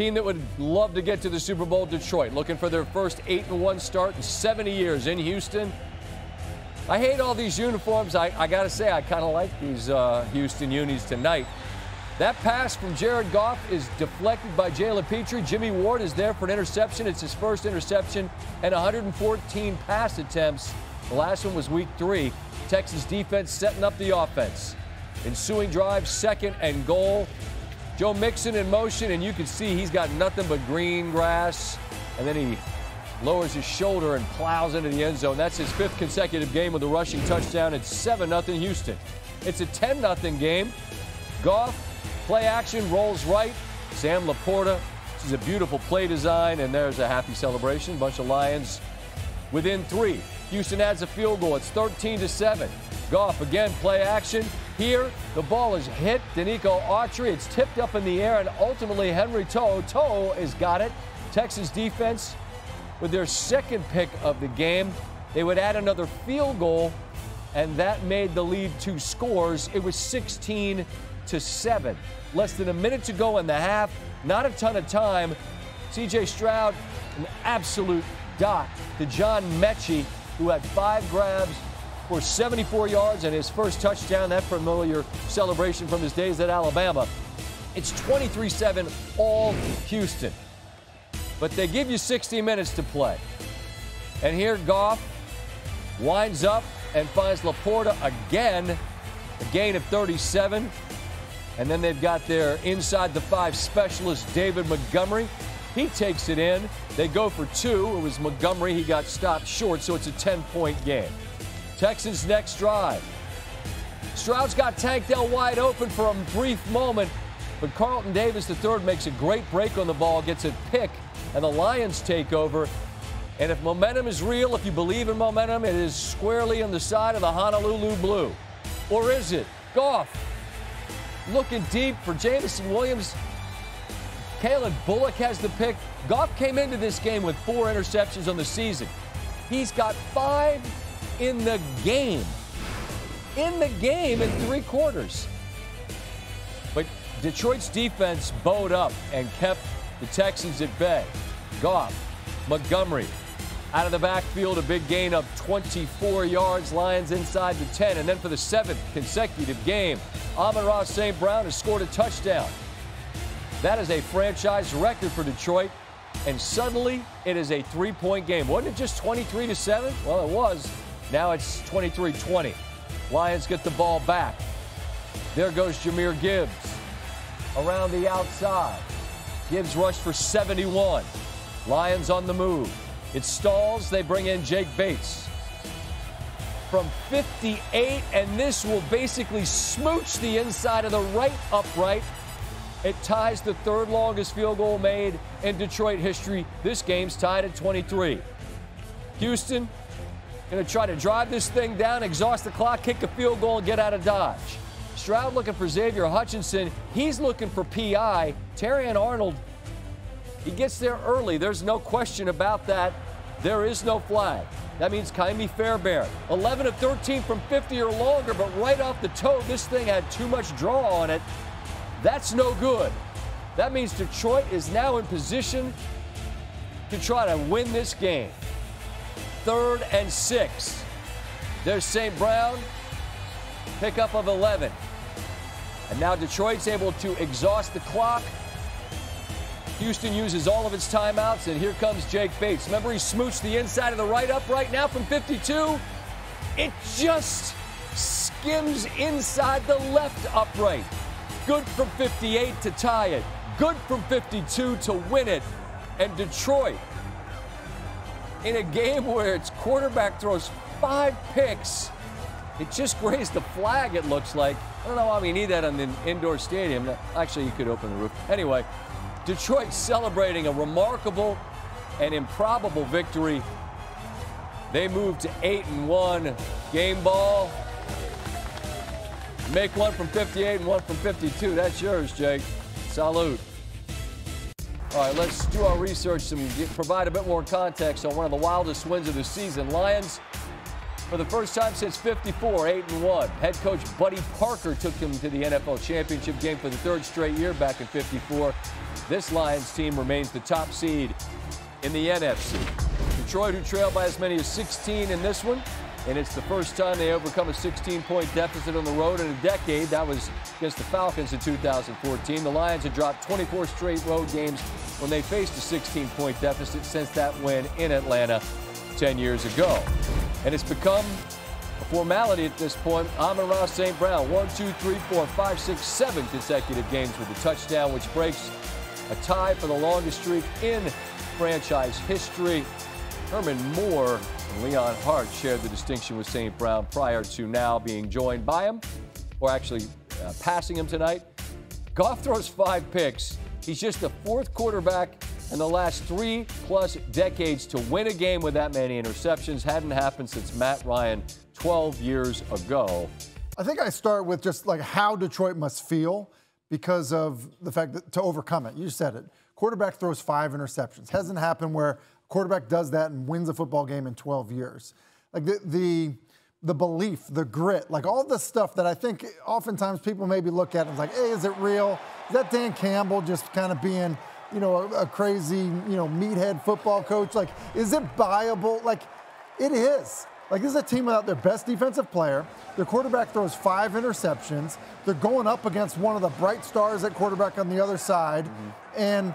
Team that would love to get to the Super Bowl, Detroit, looking for their first 8-1 start in 70 years in Houston. I hate all these uniforms. I got to say, I kind of like these Houston unis tonight. That pass from Jared Goff is deflected by Jalen Petrie. Jimmy Ward is there for an interception. It's his first interception and 114 pass attempts. The last one was week 3. Texas defense setting up the offense. Ensuing drive, 2nd and goal. Joe Mixon in motion, and you can see he's got nothing but green grass. And then he lowers his shoulder and plows into the end zone. That's his 5th consecutive game with a rushing touchdown. It's 7-0 Houston. It's a 10-0 game. Goff, play action, rolls right. Sam Laporta. This is a beautiful play design, and there's a happy celebration. Bunch of Lions within 3. Houston adds a field goal. It's 13-7. Goff again, play action. Here, the ball is hit. Danico Autry. It's tipped up in the air, and ultimately Henry Toe has got it. Texas defense with their 2nd pick of the game. They would add another field goal, and that made the lead 2 scores. It was 16-7. Less than a minute to go in the half. Not a ton of time. C.J. Stroud, an absolute dot to John Mechie, who had 5 grabs for 74 yards and his first touchdown. That familiar celebration from his days at Alabama. It's 23-7 all Houston. But they give you 60 minutes to play. And here Goff winds up and finds Laporta again. A gain of 37. And then they've got their inside the 5 specialist, David Montgomery. He takes it in. They go for 2. It was Montgomery. He got stopped short, so it's a 10-point game. Texans' next drive. Stroud's got Tank Dell wide open for a brief moment, but Carlton Davis III makes a great break on the ball, gets a pick, and the Lions take over. And if momentum is real, if you believe in momentum, it is squarely on the side of the Honolulu Blue. Or is it? Goff looking deep for Jameson Williams. Caleb Bullock has the pick. Goff came into this game with 4 interceptions on the season. He's got 5 in the game. In the game in 3 quarters. But Detroit's defense bowed up and kept the Texans at bay. Goff, Montgomery, out of the backfield, a big gain of 24 yards. Lions inside the 10. And then for the 7th consecutive game, Amon-Ra St. Brown has scored a touchdown. That is a franchise record for Detroit. And suddenly, it is a 3-point game. Wasn't it just 23-7? Well, it was. Now it's 23-20. Lions get the ball back. There goes Jahmyr Gibbs around the outside. Gibbs rushed for 71. Lions on the move. It stalls. They bring in Jake Bates from 58, and this will basically smooch the inside of the right upright. It ties the 3rd longest field goal made in Detroit history. This game's tied at 23. Houston going to try to drive this thing down, exhaust the clock, kick a field goal, and get out of Dodge. Stroud looking for Xavier Hutchinson. He's looking for P.I. Terrion Arnold, he gets there early. There's no question about that. There is no flag. That means Kaimi Fairbairn, 11 of 13 from 50 or longer, but right off the toe, this thing had too much draw on it. That's no good. That means Detroit is now in position to try to win this game. 3rd and 6. There's St. Brown, pickup of 11. And now Detroit's able to exhaust the clock. Houston uses all of its timeouts, and here comes Jake Bates. Remember, he smooched the inside of the right upright. Now from 52, it just skims inside the left upright. Good from 58 to tie it. Good from 52 to win it. And Detroit, in a game where its quarterback throws 5 picks, it just grazed the flag, it looks like. I don't know why we need that on an indoor stadium. Actually, you could open the roof. Anyway, Detroit celebrating a remarkable and improbable victory. They move to 8-1. Game ball. Make one from 58 and one from 52. That's yours, Jake. Salute. All right, let's do our research and provide a bit more context on one of the wildest wins of the season. Lions, for the first time since 54, 8-1. Head coach Buddy Parker took them to the NFL championship game for the 3rd straight year back in 54. this Lions team remains the top seed in the NFC. Detroit, who trailed by as many as 16 in this one, and it's the first time they overcome a 16-point deficit on the road in a decade. That was against the Falcons in 2014. The Lions had dropped 24 straight road games when they faced a 16-point deficit since that win in Atlanta 10 years ago. And it's become a formality at this point. Amon-Ra St. Brown, 1, 2, 3, 4, 5, 6, 7 consecutive games with a touchdown, which breaks a tie for the longest streak in franchise history. Herman Moore and Leon Hart shared the distinction with St. Brown prior to now being joined by him, or actually passing him tonight. Goff throws 5 picks. He's just the 4th quarterback in the last 3+ decades to win a game with that many interceptions. Hadn't happened since Matt Ryan 12 years ago. I think I start with just like how Detroit must feel because of the fact that to overcome it. You said it. Quarterback throws 5 interceptions. Hasn't happened where a quarterback does that and wins a football game in 12 years. Like the belief, the grit, like all the stuff that I think oftentimes people maybe look at and like, hey, is it real? Is that Dan Campbell just kind of being, a crazy, meathead football coach? Like, is it viable? Like, it is. Like, this is a team without their best defensive player. Their quarterback throws 5 interceptions. They're going up against one of the bright stars at quarterback on the other side. And,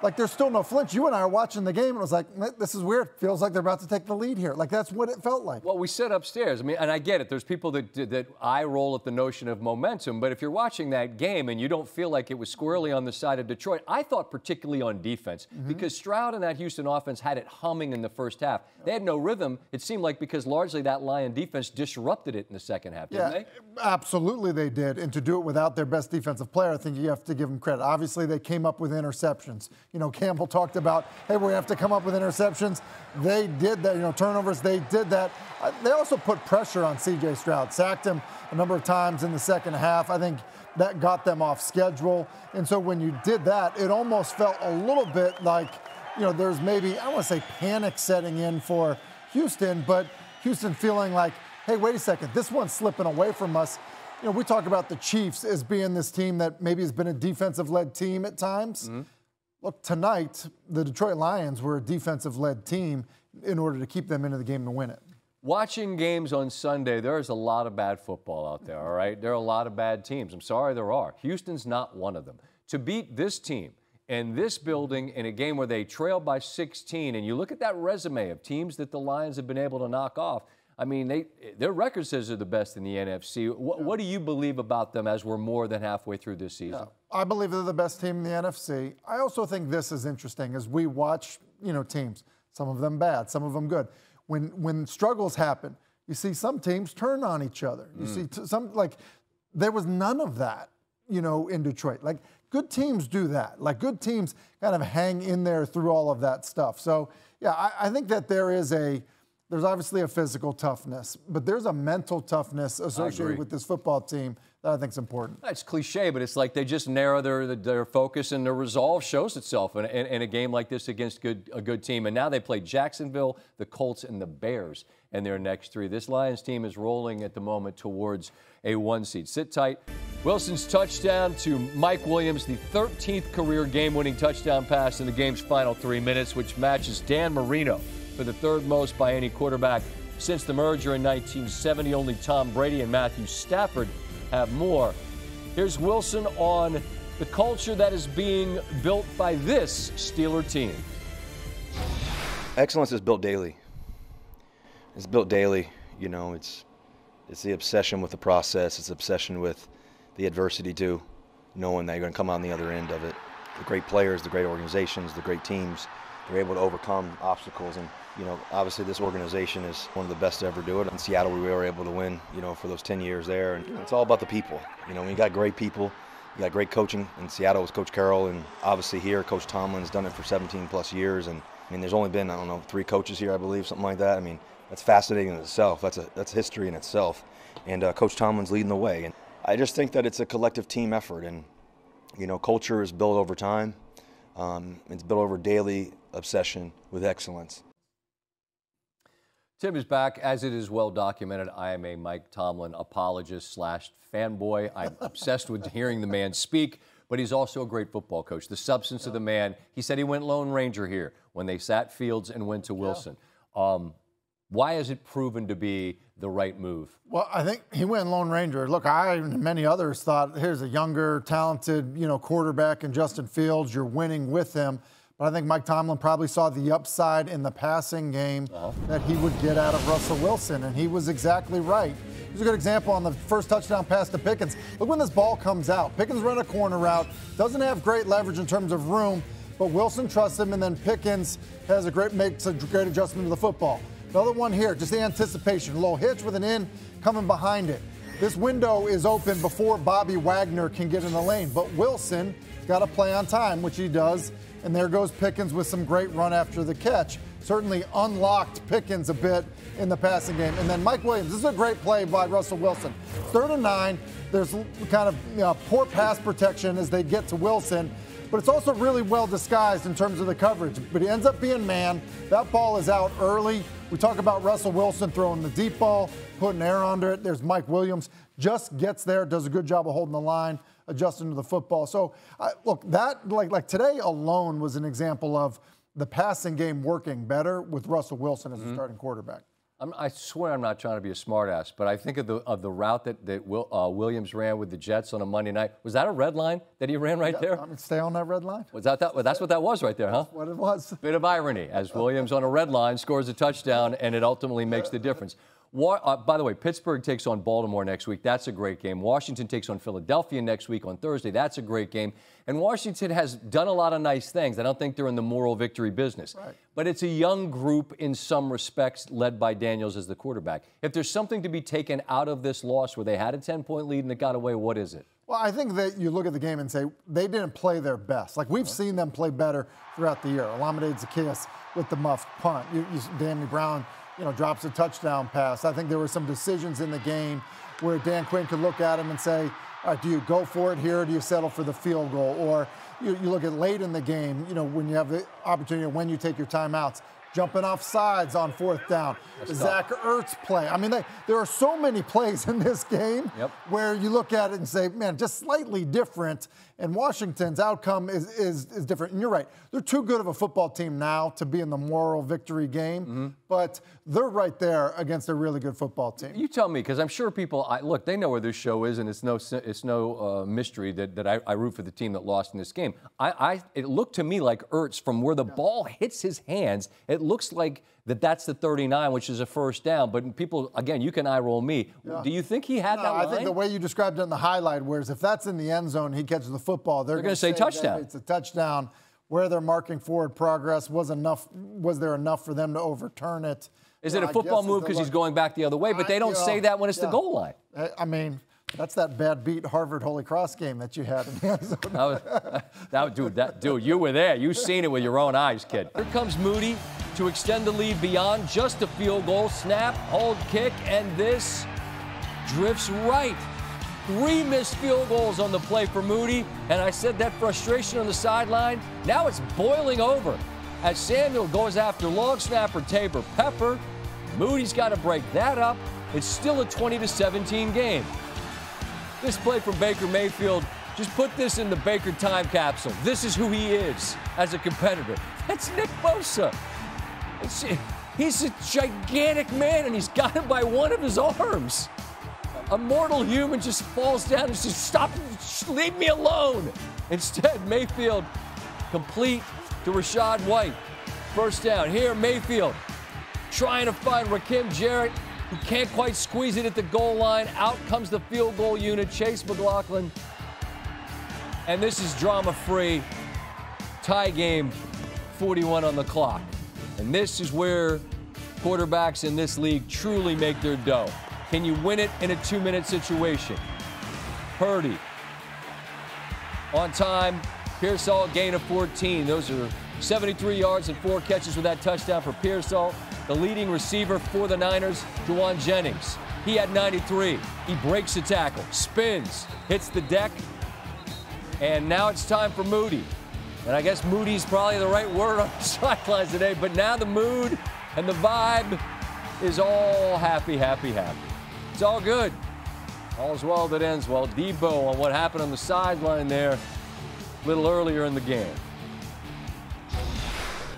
like, there's still no flinch. You and I are watching the game, and it was like, this is weird. Feels like they're about to take the lead here. Like, that's what it felt like. Well, we said upstairs. I mean, and I get it. There's people that eye roll at the notion of momentum. But if you're watching that game and you don't feel like it was squarely on the side of Detroit, I thought particularly on defense, because Stroud and that Houston offense had it humming in the first half. They had no rhythm, it seemed like, because largely that Lion defense disrupted it in the second half, didn't they? Absolutely they did. And to do it without their best defensive player, I think you have to give them credit. Obviously, they came up with interceptions. Campbell talked about, hey, we have to come up with interceptions. They did that, turnovers, they did that. They also put pressure on C.J. Stroud, sacked him a number of times in the second half. I think that got them off schedule. And so when you did that, it almost felt a little bit like, there's maybe, I don't want to say panic setting in for Houston, but Houston feeling like, hey, wait a second, this one's slipping away from us. We talk about the Chiefs as being this team that maybe has been a defensive-led team at times. Look, tonight, the Detroit Lions were a defensive-led team in order to keep them into the game to win it. Watching games on Sunday, there's a lot of bad football out there, all right? There are a lot of bad teams. I'm sorry there are. Houston's not one of them. To beat this team in this building in a game where they trail by 16, and you look at that resume of teams that the Lions have been able to knock off, I mean, their record says they're the best in the NFC. What do you believe about them as we're more than halfway through this season? I believe they're the best team in the NFC. I also think this is interesting as we watch, teams, some of them bad, some of them good. When struggles happen, you see some teams turn on each other. You see some, like, there was none of that, in Detroit. Like, good teams do that. Like, good teams kind of hang in there through all of that stuff. So, yeah, I think that there's obviously a physical toughness, but there's a mental toughness associated with this football team that I think is important. It's cliche, but it's like they just narrow their focus, and their resolve shows itself in a game like this against a good team. And now they play Jacksonville, the Colts, and the Bears in their next 3. This Lions team is rolling at the moment towards a 1 seed. Sit tight. Wilson's touchdown to Mike Williams, the 13th career game-winning touchdown pass in the game's final 3 minutes, which matches Dan Marino for the 3rd most by any quarterback since the merger in 1970. Only Tom Brady and Matthew Stafford have more. Here's Wilson on the culture that is being built by this Steeler team. Excellence is built daily. It's built daily. It's the obsession with the process. It's the obsession with the adversity too, knowing that you're going to come out on the other end of it. The great players, the great organizations, the great teams, they're able to overcome obstacles. And obviously this organization is one of the best to ever do it. In Seattle, we were able to win, for those 10 years there. And it's all about the people. When you got great people, you got great coaching. In Seattle, it was Coach Carroll, and obviously here, Coach Tomlin's done it for 17+ years. And there's only been, 3 coaches here, I believe, something like that. That's fascinating in itself. That's history in itself. And Coach Tomlin's leading the way. And I just think that it's a collective team effort. And culture is built over time. It's built over daily obsession with excellence. Tim is back. As it is well documented, I am a Mike Tomlin apologist / fanboy. I'm obsessed with hearing the man speak. but he's also a great football coach. The substance of the man. He said he went Lone Ranger here when they sat Fields and went to Wilson. Why has it proven to be the right move? Well, I think he went Lone Ranger. Look, I and many others thought, here's a younger, talented, quarterback in Justin Fields. You're winning with him. But I think Mike Tomlin probably saw the upside in the passing game that he would get out of Russell Wilson, and he was exactly right. Here's a good example on the first touchdown pass to Pickens. Look when this ball comes out. Pickens run a corner route, doesn't have great leverage in terms of room, but Wilson trusts him, and then Pickens makes a great adjustment to the football. Another one here, just the anticipation. A little hitch with an in coming behind it. This window is open before Bobby Wagner can get in the lane, but Wilson got to play on time, which he does. And there goes Pickens with some great run after the catch. Certainly unlocked Pickens a bit in the passing game. And then Mike Williams, this is a great play by Russell Wilson. 3rd and 9, there's kind of poor pass protection as they get to Wilson, but it's also really well disguised in terms of the coverage. But he ends up being man. That ball is out early. We talk about Russell Wilson throwing the deep ball, putting air under it. There's Mike Williams, just gets there, does a good job of holding the line, adjusting to the football. So, look, that like today alone was an example of the passing game working better with Russell Wilson as a starting quarterback. I swear I'm not trying to be a smartass, but I think of the route that Williams ran with the Jets on a Monday night. Was that a red line that he ran right there? I mean, stay on that red line. Was that well, that's what that was right there, huh? That's what it was. Bit of irony as Williams on a red line scores a touchdown, and it ultimately makes the difference. By the way, Pittsburgh takes on Baltimore next week. That's a great game. Washington takes on Philadelphia next week on Thursday. That's a great game. And Washington has done a lot of nice things. I don't think they're in the moral victory business. Right. But it's a young group in some respects, led by Daniels as the quarterback. If there's something to be taken out of this loss where they had a 10-point lead and it got away, what is it? Well, I think that you look at the game and say they didn't play their best. Like, we've seen them play better throughout the year. Olamide Zaccheaus with the muffed punt. Danny Brown, drops a touchdown pass. I think there were some decisions in the game where Dan Quinn could look at him and say, all right, do you go for it here or do you settle for the field goal? Or you look at late in the game, when you have the opportunity, when you take your timeouts, jumping off sides on 4th down. Zach Ertz play. I mean, there are so many plays in this game where you look at it and say, man, just slightly different. And Washington's outcome is different. And you're right. They're too good of a football team now to be in the moral victory game. But they're right there against a really good football team. You tell me, because I'm sure people, look, they know where this show is, and it's no mystery that I root for the team that lost in this game. It looked to me like Ertz, from where the ball hits his hands, it looks like that's the 39, which is a first down. But people, again, you can eye roll me. Yeah. Do you think he had that line? I think the way you described it in the highlight, whereas if that's in the end zone, he catches the football, they're going to say touchdown. It's a touchdown. Where they're marking forward progress was there enough for them to overturn it? Is it a football move because he's going back the other way? But they don't say that when it's the goal line. I mean, that's that bad beat Harvard Holy Cross game that you had in the end zone. Dude, you were there. You've seen it with your own eyes, kid. Here comes Moody to extend the lead beyond just a field goal. Snap, hold, kick, and this drifts right. 3 missed field goals on the play for Moody, and I said that frustration on the sideline. Now it's boiling over as Samuel goes after long snapper Tabor Pepper. Moody's got to break that up. It's still a 20-17 game. This play from Baker Mayfield, just put this in the Baker time capsule. This is who he is as a competitor. That's Nick Bosa. He's a gigantic man, and he's got him by one of his arms. A mortal human just falls down and says, stop, leave me alone. Instead, Mayfield complete to Rachaad White. First down. Here, Mayfield trying to find Rakim Jarrett, who can't quite squeeze it at the goal line. Out comes the field goal unit, Chase McLaughlin. And this is drama-free. Tie game, 41 on the clock. And this is where quarterbacks in this league truly make their dough. Can you win it in a 2-minute situation? Purdy on time. Pearsall, gain of 14. Those are 73 yards and 4 catches with that touchdown for Pearsall. The leading receiver for the Niners, Juwan Jennings. He had 93. He breaks the tackle, spins, hits the deck. And now it's time for Moody. And I guess Moody's probably the right word on the sidelines today, but now the mood and the vibe is all happy, happy, happy. It's all good. All's well that ends well. Debo on what happened on the sideline there. a little earlier in the game.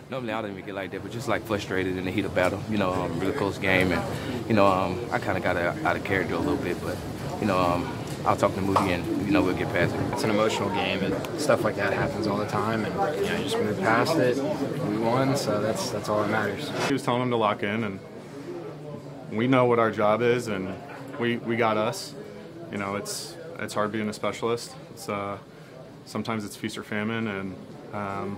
Normally I don't even get like that, but just like frustrated in the heat of battle, really close game, and I kind of got out of character a little bit, but I'll talk to Moody and we'll get past it. It's an emotional game, and stuff like that happens all the time, and you just moved past it. We won, so that's all that matters. He was telling them to lock in, and we know what our job is, and we got us. It's hard being a specialist. Sometimes it's feast or famine, and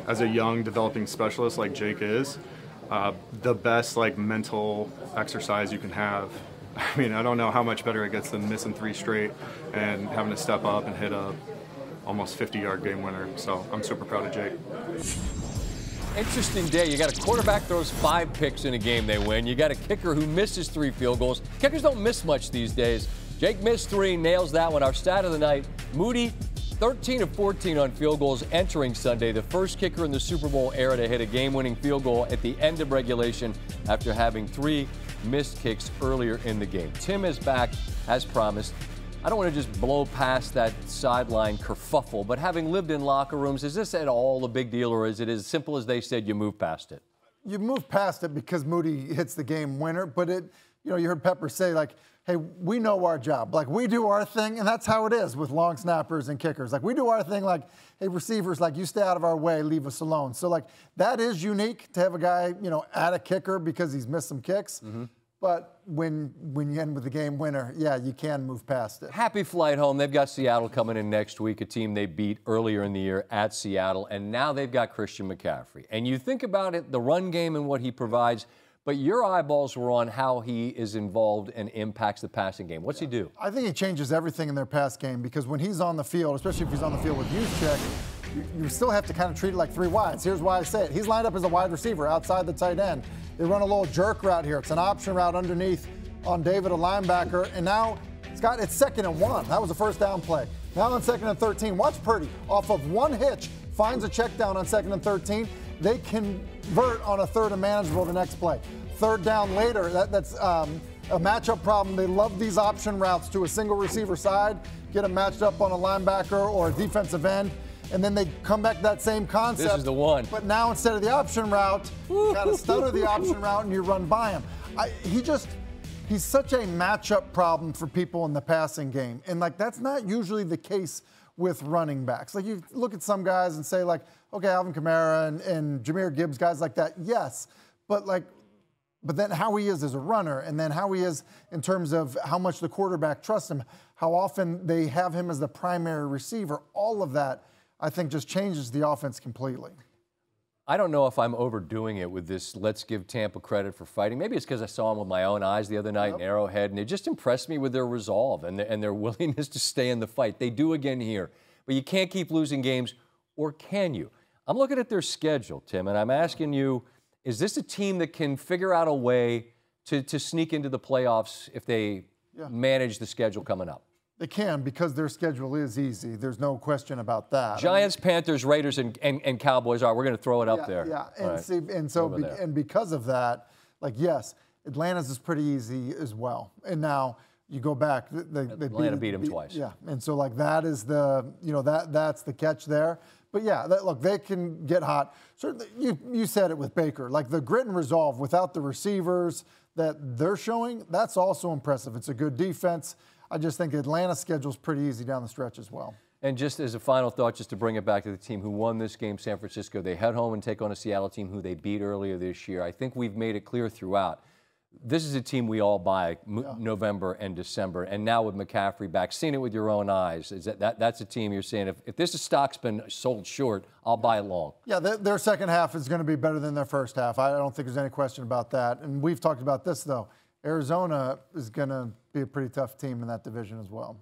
as a young developing specialist like Jake is, the best mental exercise you can have. I mean, I don't know how much better it gets than missing 3 straight and having to step up and hit a almost 50-yard game winner. So I'm super proud of Jake. Interesting day. You got a quarterback throws 5 picks in a game they win. You got a kicker who misses 3 field goals. Kickers don't miss much these days. Jake missed 3, nails that one. Our stat of the night, Moody, 13 of 14 on field goals entering Sunday. The first kicker in the Super Bowl era to hit a game-winning field goal at the end of regulation after having 3 missed kicks earlier in the game. Tim is back as promised. I don't want to just blow past that sideline kerfuffle, but having lived in locker rooms, is this at all a big deal, or is it as simple as they said you move past it? You move past it because Moody hits the game winner, but you heard Pepper say, hey, we know our job. We do our thing, and that's how it is with long snappers and kickers. We do our thing hey, receivers, you stay out of our way, leave us alone. So, that is unique to have a guy, add a kicker because he's missed some kicks. Mm-hmm. But when you end with the game winner, yeah, you can move past it. Happy flight home. They've got Seattle coming in next week, a team they beat earlier in the year at Seattle, and now they've got Christian McCaffrey. And you think about it, the run game and what he provides, but your eyeballs were on how he is involved and impacts the passing game. What's he do? I think he changes everything in their pass game because when he's on the field, especially if he's on the field with Juszczyk, you still have to kind of treat it like 3 wides. Here's why I say it. He's lined up as a wide receiver outside the tight end. They run a little jerk route here. It's an option route underneath on David, a linebacker, and now it's 2nd and 1. That was a first down play. Now on 2nd and 13, watch Purdy off of one hitch, finds a check down on 2nd and 13. They convert on a 3rd and manageable the next play. 3rd down later, that's a matchup problem. They love these option routes to a single receiver side, get them matched up on a linebacker or a defensive end, and then they come back to that same concept. This is the one. But now instead of the option route, you got to stutter the option route and you run by him. He's such a matchup problem for people in the passing game. And that's not usually the case with running backs. You look at some guys and say okay, Alvin Kamara and Jahmyr Gibbs, guys like that, yes. But then how he is as a runner, and then how he is in terms of how much the quarterback trusts him, how often they have him as the primary receiver, all of that, I think, just changes the offense completely. I don't know if I'm overdoing it with this let's give Tampa credit for fighting. Maybe it's because I saw them with my own eyes the other night in Arrowhead, and it just impressed me with their resolve and their willingness to stay in the fight. They do again here. But you can't keep losing games, or can you? I'm looking at their schedule, Tim, and I'm asking you, is this a team that can figure out a way to sneak into the playoffs if they manage the schedule coming up? They can, because their schedule is easy. There's no question about that. Giants, Panthers, Raiders, and Cowboys are. We're going to throw it up there. Yeah, and because of that, yes, Atlanta's is pretty easy as well. And now you go back. Atlanta beat them twice. Yeah, and so that is that's the catch there. But yeah, look, they can get hot. Certainly, you said it with Baker. The grit and resolve without the receivers that they're showing, that's also impressive. It's a good defense. I just think Atlanta's schedule's pretty easy down the stretch as well. And just as a final thought, just to bring it back to the team who won this game, San Francisco, they head home and take on a Seattle team who they beat earlier this year. I think we've made it clear throughout. This is a team we all buy November and December. And now with McCaffrey back, seeing it with your own eyes, that's a team you're saying, if this stock's been sold short, I'll buy it long. Yeah, their second half is going to be better than their first half. I don't think there's any question about that. And we've talked about this, though. Arizona is going to be a pretty tough team in that division as well.